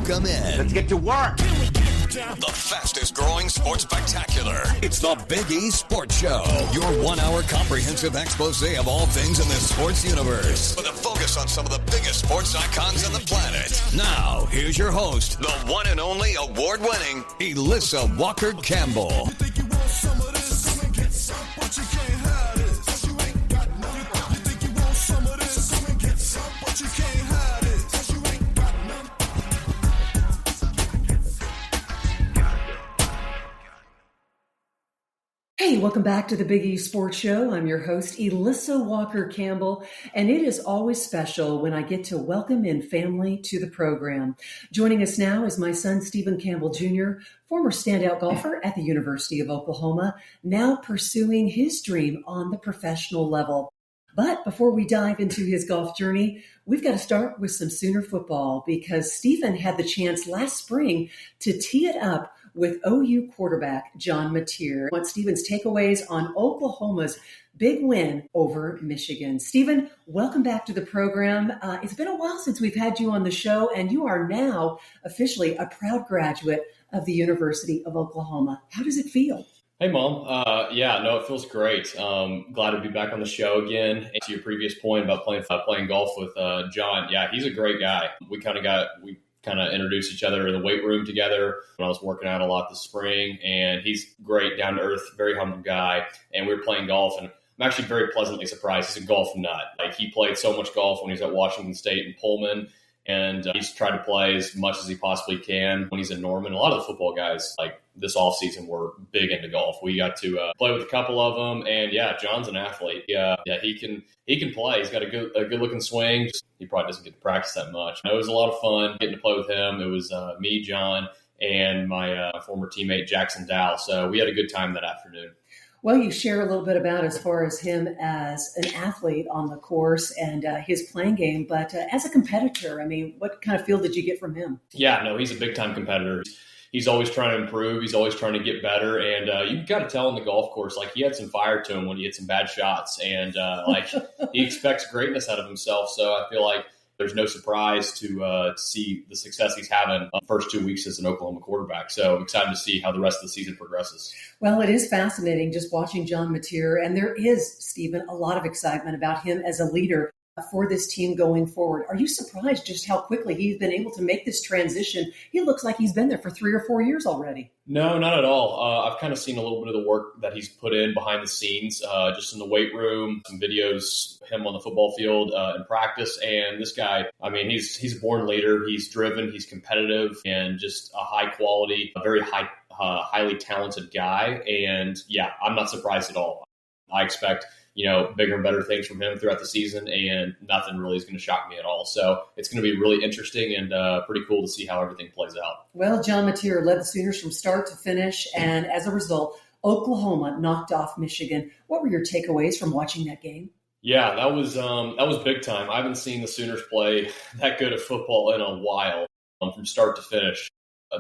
Welcome in. Let's get to work. The fastest growing sports spectacular. It's the Big E Sports Show. Your 1 hour comprehensive expose of all things in the sports universe. With a focus on some of the biggest sports icons on the planet. Now, here's your host, the one and only award-winning Elissa Walker Campbell. Hey, welcome back to the Big E Sports Show. I'm your host, Elissa Walker Campbell, and it is always special when I get to welcome in family to the program. Joining us now is my son, Stephen Campbell Jr., former standout golfer at the University of Oklahoma, now pursuing his dream on the professional level. But before we dive into his golf journey, we've got to start with some Sooner football because Stephen had the chance last spring to tee it up with OU quarterback John Mateer. I want Stephen's takeaways on Oklahoma's big win over Michigan. Stephen, welcome back to the program. It's been a while since we've had you on the show, and you are now officially a proud graduate of the University of Oklahoma. How does it feel? Hey, Mom. It feels great. Glad to be back on the show again. And to your previous point about playing golf with John, yeah, he's a great guy. We kind of introduced each other in the weight room together when I was working out a lot this spring, and he's great, down to earth, very humble guy. And we were playing golf, and I'm actually very pleasantly surprised. He's a golf nut. Like, he played so much golf when he was at Washington State and Pullman, and he's tried to play as much as he possibly can when he's in Norman. A lot of the football guys, like this offseason, were big into golf. We got to play with a couple of them, and yeah, John's an athlete. Yeah, he can play. He's got a good looking swing. He probably doesn't get to practice that much. It was a lot of fun getting to play with him. It was me, John, and my former teammate Jackson Dow. So we had a good time that afternoon. Well, you share a little bit about as far as him as an athlete on the course and his playing game, but as a competitor, I mean, what kind of feel did you get from him? Yeah, no, he's a big-time competitor. He's always trying to improve. He's always trying to get better. And you've got to tell on the golf course, like, he had some fire to him when he hit some bad shots. And, he expects greatness out of himself. So I feel like there's no surprise to see the success he's having the first 2 weeks as an Oklahoma quarterback. So I'm excited to see how the rest of the season progresses. Well, it is fascinating just watching John Mateer. And there is, Stephen, a lot of excitement about him as a leader for this team going forward. Are you surprised just how quickly he's been able to make this transition? He looks like he's been there for 3 or 4 years already. No, not at all. I've kind of seen a little bit of the work that he's put in behind the scenes, just in the weight room, some videos, him on the football field in practice. And this guy, I mean, he's a born leader. He's driven, he's competitive, and just a high quality, a very highly talented guy. And yeah, I'm not surprised at all. I expect bigger and better things from him throughout the season, and nothing really is going to shock me at all. So it's going to be really interesting and pretty cool to see how everything plays out. Well, John Mateer led the Sooners from start to finish, and as a result, Oklahoma knocked off Michigan. What were your takeaways from watching that game? Yeah, that was big time. I haven't seen the Sooners play that good of football in a while, from start to finish.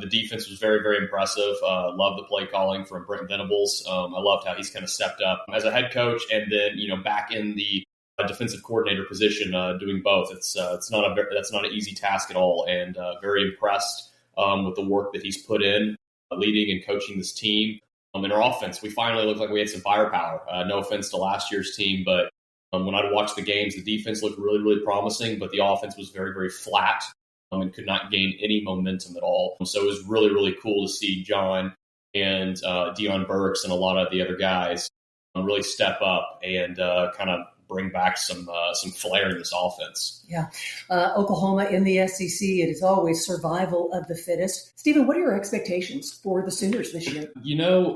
The defense was very, very impressive. Loved the play calling from Brent Venables. I loved how he's kind of stepped up as a head coach and then, back in the defensive coordinator position, doing both. That's not an easy task at all, and very impressed with the work that he's put in, leading and coaching this team. In our offense, we finally looked like we had some firepower. No offense to last year's team, but when I'd watch the games, the defense looked really, really promising, but the offense was very, very flat. And could not gain any momentum at all. So it was really, really cool to see John and Deion Burks and a lot of the other guys really step up and kind of bring back some flair in this offense. Yeah. Oklahoma in the SEC, it is always survival of the fittest. Stephen, what are your expectations for the Sooners this year?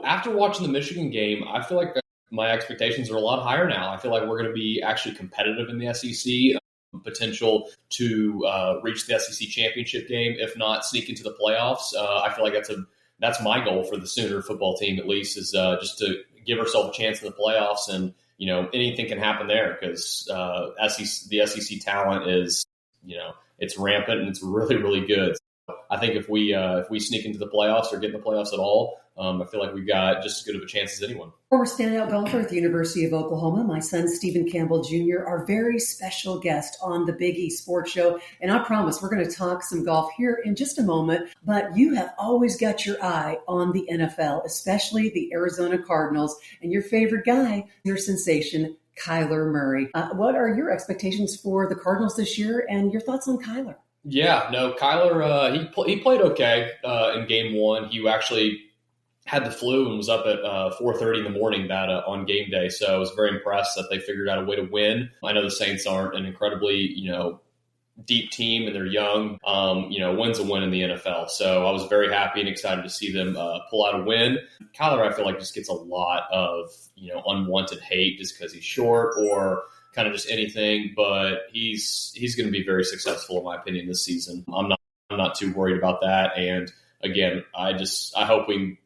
After watching the Michigan game, I feel like my expectations are a lot higher now. I feel like we're going to be actually competitive in the SEC. Potential to reach the SEC championship game, if not sneak into the playoffs. I feel like that's my goal for the Sooner football team, at least, is just to give ourselves a chance in the playoffs. And anything can happen there because the SEC talent is it's rampant and it's really, really good. I think if we sneak into the playoffs or get in the playoffs at all, I feel like we've got just as good of a chance as anyone. Former standout golfer at the University of Oklahoma, my son Stephen Campbell Jr., our very special guest on the Big E Sports Show. And I promise we're going to talk some golf here in just a moment. But you have always got your eye on the NFL, especially the Arizona Cardinals, and your favorite guy, your sensation, Kyler Murray. What are your expectations for the Cardinals this year, and your thoughts on Kyler? Yeah, no, Kyler, he played okay in game one. He actually had the flu and was up at 4:30 in the morning on game day. So I was very impressed that they figured out a way to win. I know the Saints aren't an incredibly, deep team and they're young. Win's a win in the NFL. So I was very happy and excited to see them pull out a win. Kyler, I feel like, just gets a lot of, unwanted hate just because he's short or kind of just anything, but he's going to be very successful in my opinion this season. I'm not too worried about that. And again, I hope we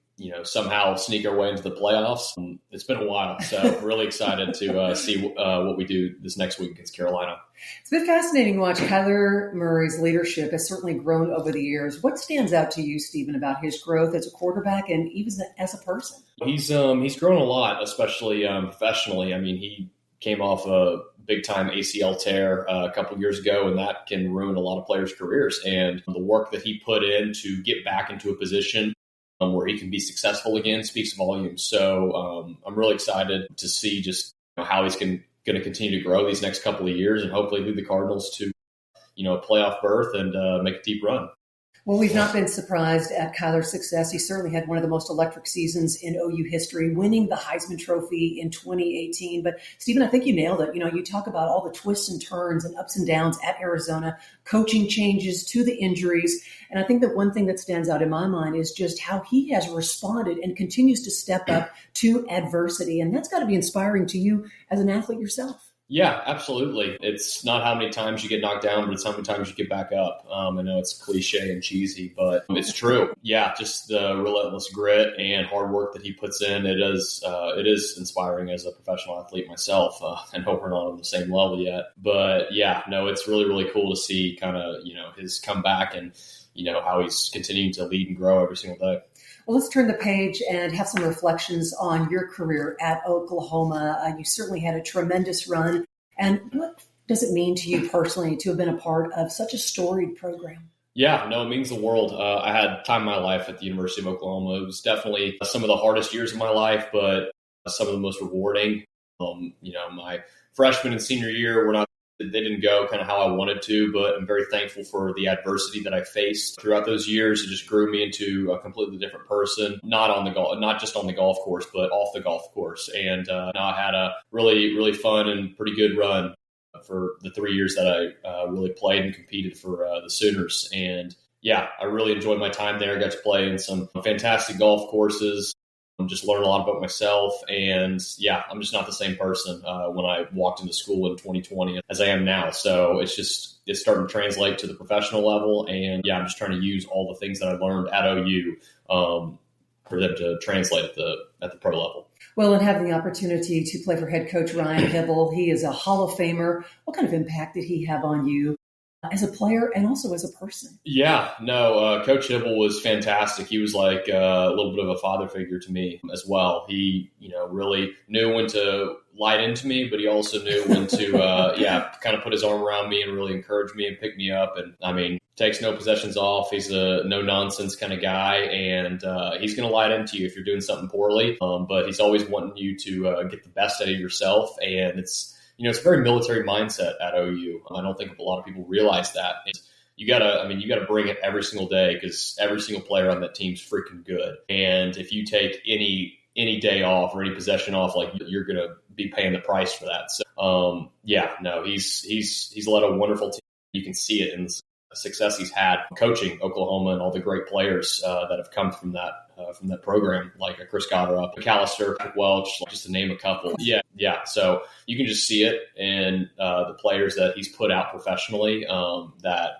somehow sneak our way into the playoffs. It's been a while, so really excited to see what we do this next week against Carolina. It's been fascinating to watch. Kyler Murray's leadership has certainly grown over the years. What stands out to you, Stephen, about his growth as a quarterback and even as a person? He's grown a lot, especially professionally. I mean, he came off a big-time ACL tear a couple years ago, and that can ruin a lot of players' careers. And the work that he put in to get back into a position where he can be successful again speaks volumes. So I'm really excited to see just how he's going to continue to grow these next couple of years and hopefully lead the Cardinals to a playoff berth and make a deep run. Well, we've not been surprised at Kyler's success. He certainly had one of the most electric seasons in OU history, winning the Heisman Trophy in 2018. But, Stephen, I think you nailed it. You talk about all the twists and turns and ups and downs at Arizona, coaching changes to the injuries. And I think that one thing that stands out in my mind is just how he has responded and continues to step up to adversity. And that's got to be inspiring to you as an athlete yourself. Yeah, absolutely. It's not how many times you get knocked down, but it's how many times you get back up. I know it's cliche and cheesy, but it's true. Yeah, just the relentless grit and hard work that he puts in. It is inspiring as a professional athlete myself. I know we're not on the same level yet, but yeah, no, it's really, really cool to see kind of, his comeback and, how he's continuing to lead and grow every single day. Well, let's turn the page and have some reflections on your career at Oklahoma. You certainly had a tremendous run. And what does it mean to you personally to have been a part of such a storied program? Yeah, no, it means the world. I had time in my life at the University of Oklahoma. It was definitely some of the hardest years of my life, but some of the most rewarding. My freshman and senior year they didn't go kind of how I wanted to, but I'm very thankful for the adversity that I faced throughout those years. It just grew me into a completely different person, not just on the golf course, but off the golf course. And now I had a really, really fun and pretty good run for the 3 years that I really played and competed for the Sooners. And yeah, I really enjoyed my time there. I got to play in some fantastic golf courses. Just learned a lot about myself. And yeah, I'm just not the same person when I walked into school in 2020 as I am now. So it's starting to translate to the professional level. And yeah, I'm just trying to use all the things that I learned at OU for them to translate at the pro level. Well, and having the opportunity to play for head coach Ryan Hybl, he is a Hall of Famer. What kind of impact did he have on you as a player and also as a person? Yeah, no, Coach Hybl was fantastic. He was like a little bit of a father figure to me as well. He, really knew when to light into me, but he also knew when to, kind of put his arm around me and really encourage me and pick me up. And I mean, takes no possessions off. He's a no nonsense kind of guy, and he's going to light into you if you're doing something poorly. But he's always wanting you to get the best out of yourself, and it's a very military mindset at OU. I don't think a lot of people realize that. You gotta bring it every single day because every single player on that team's freaking good. And if you take any day off or any possession off, like you're gonna be paying the price for that. So he's led a wonderful team. You can see it in the success he's had coaching Oklahoma and all the great players that have come from that program, like Chris Gotterup, McAllister, Welch, just to name a couple. Yeah. So you can just see it in the players that he's put out professionally, that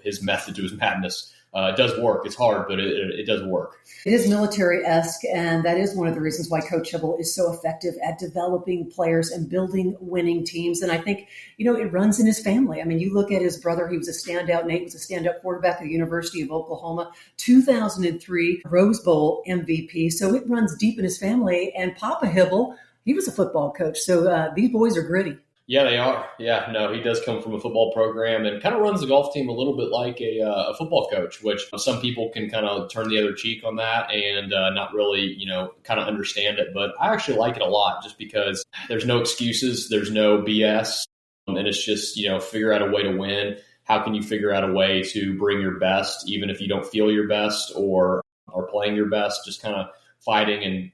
his method to his madness it does work. It's hard, but it does work. It is military-esque, and that is one of the reasons why Coach Hibble is so effective at developing players and building winning teams. And I think, it runs in his family. I mean, you look at his brother, he was a standout. Nate was a standout quarterback at the University of Oklahoma, 2003 Rose Bowl MVP. So it runs deep in his family. And Papa Hibble, he was a football coach. So these boys are gritty. Yeah, they are. Yeah, no, he does come from a football program and kind of runs the golf team a little bit like a football coach, which some people can kind of turn the other cheek on that and not really, kind of understand it. But I actually like it a lot just because there's no excuses. There's no BS. And it's just, figure out a way to win. How can you figure out a way to bring your best, even if you don't feel your best or are playing your best, just kind of fighting and,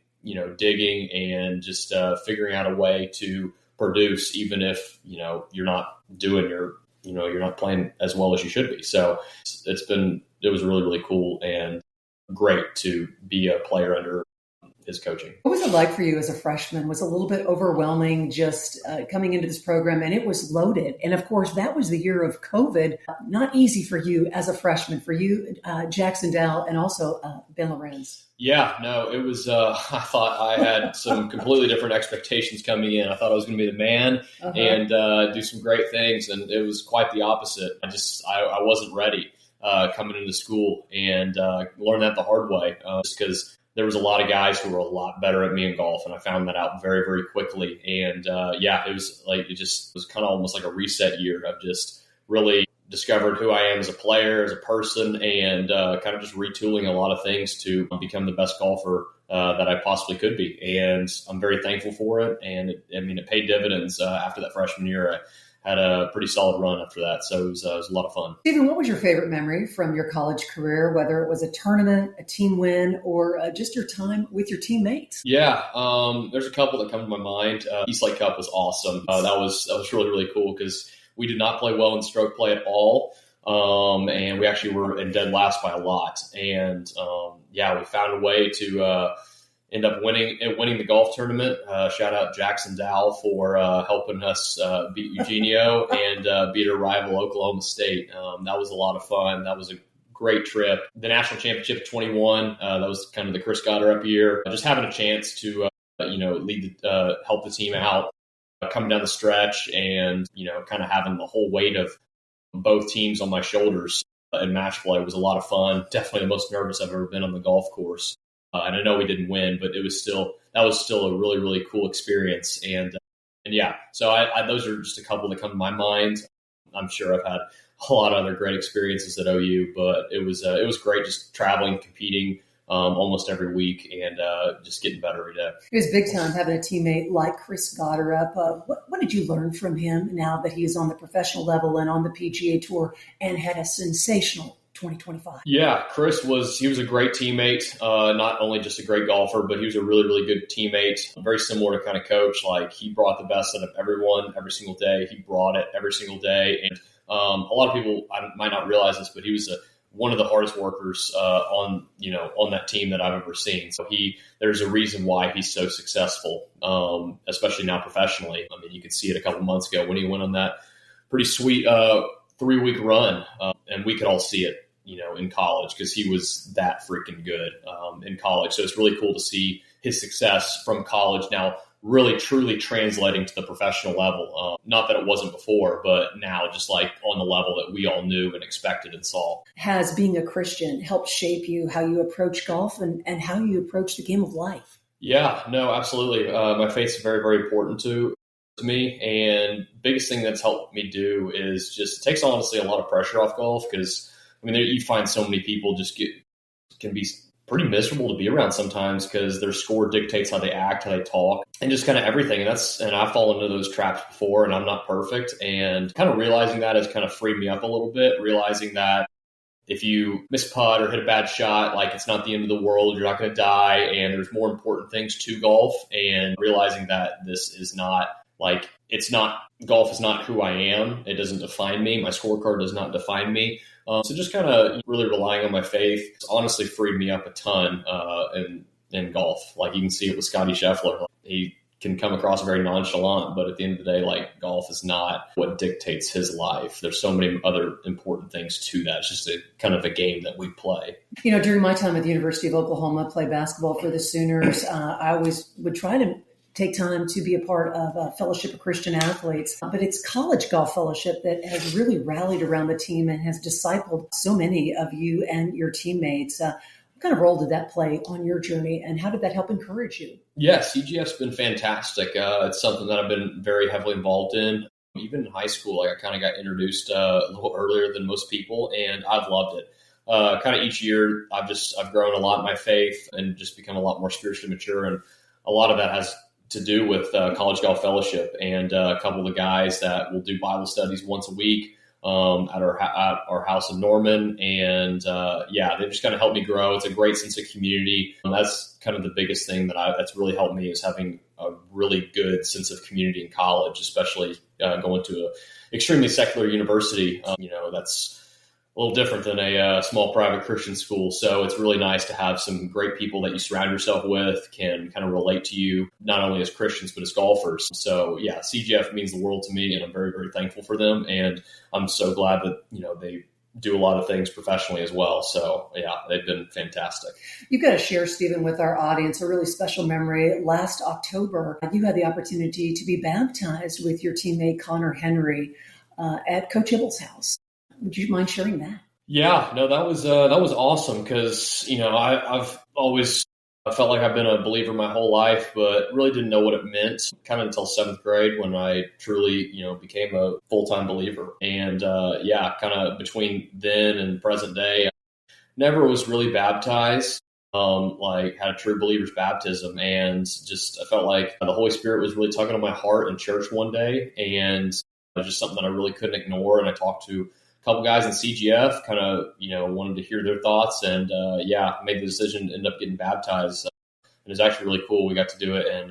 digging and just figuring out a way to produce, even if you're not doing you're not playing as well as you should be. So it was really, really cool and great to be a player under his coaching. What was it like for you as a freshman? Was it a little bit overwhelming just coming into this program? And it was loaded. And of course, that was the year of COVID. Not easy for you as a freshman, for you, Jackson Dow, and also Ben Lorenz. Yeah, no, it was, I thought I had some completely different expectations coming in. I thought I was going to be the man and do some great things. And it was quite the opposite. I wasn't ready coming into school and learned that the hard way just because there was a lot of guys who were a lot better at me in golf, and I found that out very, very quickly. And it was kind of almost like a reset year of just really discovered who I am as a player, as a person, and kind of just retooling a lot of things to become the best golfer that I possibly could be. And I'm very thankful for it. And it paid dividends after that freshman year. I had a pretty solid run after that. So it was a lot of fun. Stephen, what was your favorite memory from your college career, whether it was a tournament, a team win, or just your time with your teammates? Yeah, there's a couple that come to my mind. East Lake Cup was awesome. That was really, really cool because we did not play well in stroke play at all. And we actually were in dead last by a lot. And we found a way to end up winning the golf tournament. Shout out Jackson Dow for helping us beat Eugenio and beat our rival Oklahoma State. That was a lot of fun. That was a great trip. The national championship 21, that was kind of the Chris Goddard up year. Just having a chance to help the team out, coming down the stretch, and kind of having the whole weight of both teams on my shoulders in match play was a lot of fun. Definitely the most nervous I've ever been on the golf course. And I know we didn't win, but that was still a really, really cool experience. And so I those are just a couple that come to my mind. I'm sure I've had a lot of other great experiences at OU, but it was great just traveling, competing almost every week, and just getting better every day. It was big time having a teammate like Chris Goddard up. What did you learn from him now that he is on the professional level and on the PGA Tour and had a sensational 2025? Yeah, Chris was a great teammate, not only just a great golfer, but he was a really, really good teammate, very similar to kind of coach. Like, he brought the best out of everyone every single day. He brought it every single day. And a lot of people might not realize this, but he was one of the hardest workers on that team that I've ever seen. So there's a reason why he's so successful, especially now professionally. I mean, you could see it a couple months ago when he went on that pretty sweet 3-week run, and we could all see it, in college, because he was that freaking good in college. So it's really cool to see his success from college now really truly translating to the professional level. Not that it wasn't before, but now just like on the level that we all knew and expected and saw. Has being a Christian helped shape you, how you approach golf and how you approach the game of life? Yeah, no, absolutely. My faith's very, very important to me. And biggest thing that's helped me do is just, it takes honestly a lot of pressure off golf, because you find so many people can be pretty miserable to be around sometimes, because their score dictates how they act, how they talk, and just kind of everything. And I've fallen into those traps before, and I'm not perfect. And kind of realizing that has kind of freed me up a little bit, realizing that if you miss putt or hit a bad shot, like, it's not the end of the world. You're not going to die. And there's more important things to golf, and realizing that this is not like, golf is not who I am. It doesn't define me. My scorecard does not define me. So just kind of really relying on my faith, it's honestly freed me up a ton in golf. Like, you can see it with Scotty Scheffler. He can come across very nonchalant, but at the end of the day, like, golf is not what dictates his life. There's so many other important things to that. It's just a kind of a game that we play. During my time at the University of Oklahoma, play basketball for the Sooners, I always would try to take time to be a part of a Fellowship of Christian Athletes. But it's College Golf Fellowship that has really rallied around the team and has discipled so many of you and your teammates. What kind of role did that play on your journey, and how did that help encourage you? Yeah, CGF's been fantastic. It's something that I've been very heavily involved in. Even in high school, I kind of got introduced a little earlier than most people, and I've loved it. Kind of each year, I've grown a lot in my faith and just become a lot more spiritually mature, and a lot of that has to do with College Golf Fellowship and a couple of the guys that will do Bible studies once a week at our house in Norman. And they just kind of helped me grow. It's a great sense of community. That's kind of the biggest thing that's really helped me, is having a really good sense of community in college, especially going to an extremely secular university. That's a little different than a small private Christian school. So it's really nice to have some great people that you surround yourself with, can kind of relate to you, not only as Christians, but as golfers. So yeah, CGF means the world to me, and I'm very, very thankful for them. And I'm so glad that, they do a lot of things professionally as well. So yeah, they've been fantastic. You've got to share, Stephen, with our audience a really special memory. Last October, you had the opportunity to be baptized with your teammate Connor Henry at Coach Ibble's house. Would you mind sharing that? Yeah, no, that was awesome, because I've always felt like I've been a believer my whole life, but really didn't know what it meant kind of until 7th grade, when I truly became a full-time believer. And kind of between then and present day, I never was really baptized. Had a true believer's baptism, and just I felt like the Holy Spirit was really tugging on my heart in church one day, and it was just something that I really couldn't ignore. And I talked to couple guys in CGF, kind of, wanted to hear their thoughts, and made the decision to end up getting baptized. And it was actually really cool. We got to do it in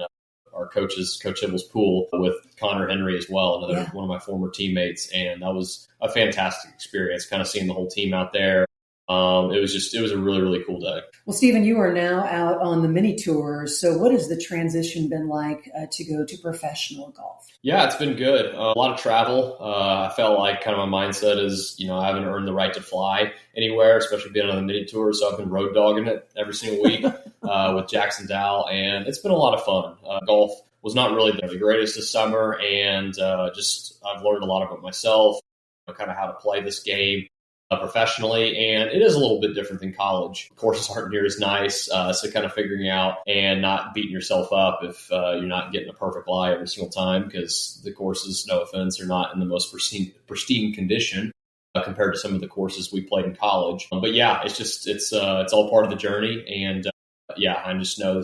our Coach Ibble's pool with Connor Henry as well, one of my former teammates. And that was a fantastic experience, kind of seeing the whole team out there. It was a really, really cool day. Well, Stephen, you are now out on the mini tours. So what has the transition been like to go to professional golf? Yeah, it's been good. A lot of travel. I felt like kind of my mindset is, I haven't earned the right to fly anywhere, especially being on the mini tour. So I've been road dogging it every single week with Jackson Dow, and it's been a lot of fun. Golf was not really the greatest this summer, and I've learned a lot about myself, kind of how to play this game professionally, and it is a little bit different than college. Courses aren't near as nice, so kind of figuring out and not beating yourself up if you're not getting a perfect lie every single time, because the courses, no offense, are not in the most pristine condition compared to some of the courses we played in college. But yeah, it's all part of the journey, and I just know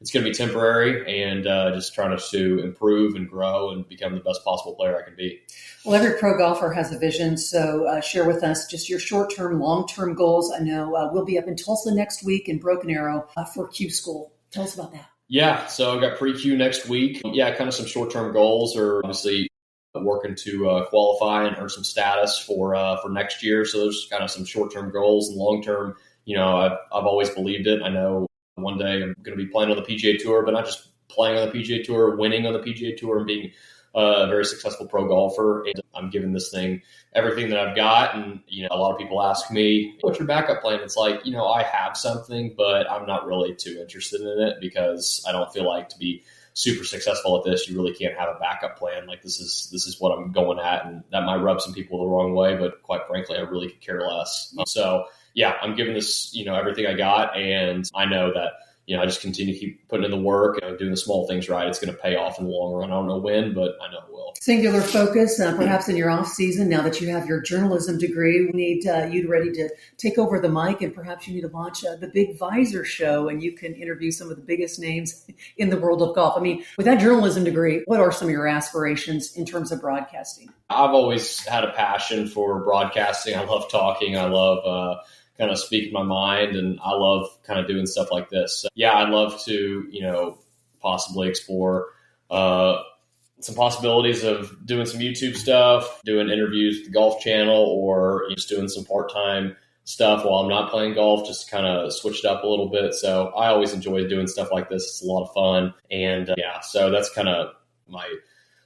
it's going to be temporary, and just trying to improve and grow and become the best possible player I can be. Well, every pro golfer has a vision, so share with us just your short-term, long-term goals. I know we'll be up in Tulsa next week in Broken Arrow for Q School. Tell us about that. Yeah, so I've got pre-Q next week. Yeah, kind of some short-term goals are obviously working to qualify and earn some status for next year. So there's kind of some short-term goals, and long-term, I've always believed it. I know one day I'm going to be playing on the PGA Tour, but not just playing on the PGA Tour, winning on the PGA Tour, and being a very successful pro golfer. And I'm giving this thing everything that I've got. And, a lot of people ask me, what's your backup plan? It's like, I have something, but I'm not really too interested in it, because I don't feel like to be super successful at this, you really can't have a backup plan. Like this is what I'm going at. And that might rub some people the wrong way, but quite frankly, I really could care less. So yeah, I'm giving this, everything I got. And I know that, I just continue to keep putting in the work and doing the small things right. It's going to pay off in the long run. I don't know when, but I know it will. Singular focus, perhaps in your off season, now that you have your journalism degree, we need you ready to take over the mic, and perhaps you need to launch the Big Visor Show, and you can interview some of the biggest names in the world of golf. I mean, with that journalism degree, what are some of your aspirations in terms of broadcasting? I've always had a passion for broadcasting. I love talking. I love kind of speaking my mind, and I love kind of doing stuff like this. So, yeah, I'd love to, possibly explore some possibilities of doing some YouTube stuff, doing interviews with the Golf Channel, or just doing some part-time stuff while I'm not playing golf, just kind of switched up a little bit. So I always enjoy doing stuff like this. It's a lot of fun. And so that's kind of my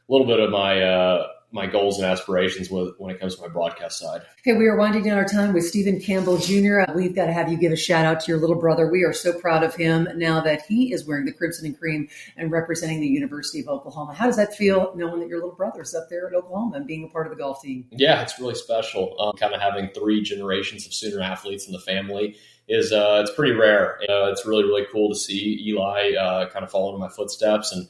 little bit of my goals and aspirations when it comes to my broadcast side. Okay, we are winding down our time with Stephen Campbell Jr. We've got to have you give a shout out to your little brother. We are so proud of him now that he is wearing the crimson and cream and representing the University of Oklahoma. How does that feel, knowing that your little brother's up there at Oklahoma and being a part of the golf team? Yeah, it's really special. Kind of having 3 generations of Sooner athletes in the family is it's pretty rare. It's really, really cool to see Eli kind of follow in my footsteps. And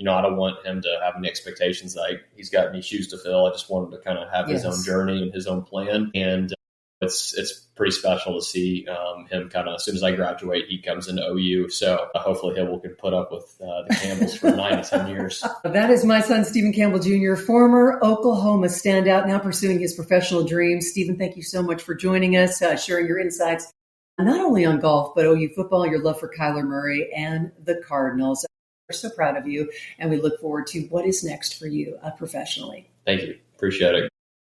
I don't want him to have any expectations that he's got any shoes to fill. I just want him to kind of have his own journey and his own plan. And it's pretty special to see him kind of, as soon as I graduate, he comes into OU. So hopefully we can put up with the Campbells for 9 to 10 years. That is my son, Stephen Campbell Jr., former Oklahoma standout, now pursuing his professional dreams. Stephen, thank you so much for joining us, sharing your insights, not only on golf, but OU football, your love for Kyler Murray and the Cardinals. We're so proud of you, and we look forward to what is next for you professionally. Thank you. Appreciate it.